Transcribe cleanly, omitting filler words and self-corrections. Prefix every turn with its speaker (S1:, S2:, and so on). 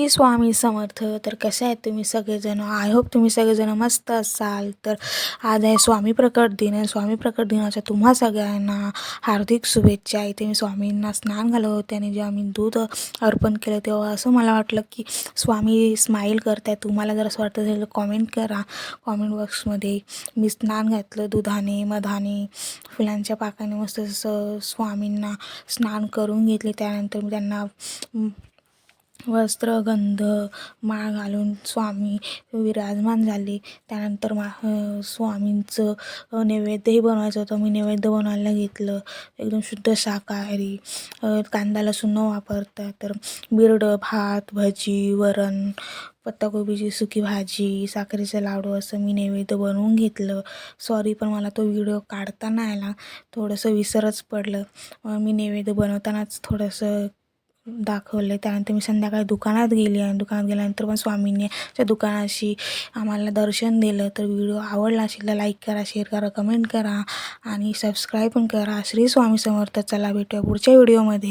S1: श्री स्वामी समर्थ. तर कसे आहेत तुम्ही सगळेजण? आय होप तुम्ही सगळेजण मस्त असाल. तर आज आहे स्वामी प्रकट दिन आहे. स्वामी प्रकट दिनाच्या तुम्हा सगळ्यांना हार्दिक शुभेच्छा. इथे मी स्वामींना स्नान घालत होते आणि जेव्हा मी दूध अर्पण केलं तेव्हा असं मला वाटलं की स्वामी स्माईल करत आहे. तुम्हाला जर असं वाटत असेल तर कॉमेंट करा कॉमेंट बॉक्समध्ये. मी स्नान घातलं दुधाने मधाने फुलांच्या पाकाने मस्त असं स्वामींना स्नान करून घेतले. त्यानंतर मी त्यांना वस्त्र गंध माळ घालून स्वामी विराजमान झाले. त्यानंतर स्वामींचं नैवेद्यही बनवायचं होतं. मी नैवेद्य बनवायला घेतलं. एकदम शुद्ध शाकाहारी, कांदा लसूण न वापरता. तर बिरडं भात भजी वरण पत्ताकोबीची सुकी भाजी साखरेचे लाडू असं मी नैवेद्य बनवून घेतलं. सॉरी पण मला तो व्हिडिओ काढता नाही आला, थोडंसं विसरच पडलं. मी नैवेद्य बनवतानाच थोडंसं दाखवलं. त्यानंतर मी संध्याकाळी दुकानात गेली आणि दुकानात गेल्यानंतर पण स्वामींनी त्या दुकानाशी आम्हाला दर्शन दिलं. तर व्हिडिओ आवडला असेल तर लाईक करा, शेअर करा, कमेंट करा आणि सबस्क्राईब पण करा. श्री स्वामी समर्थ. चला भेटूया पुढच्या व्हिडिओमध्ये.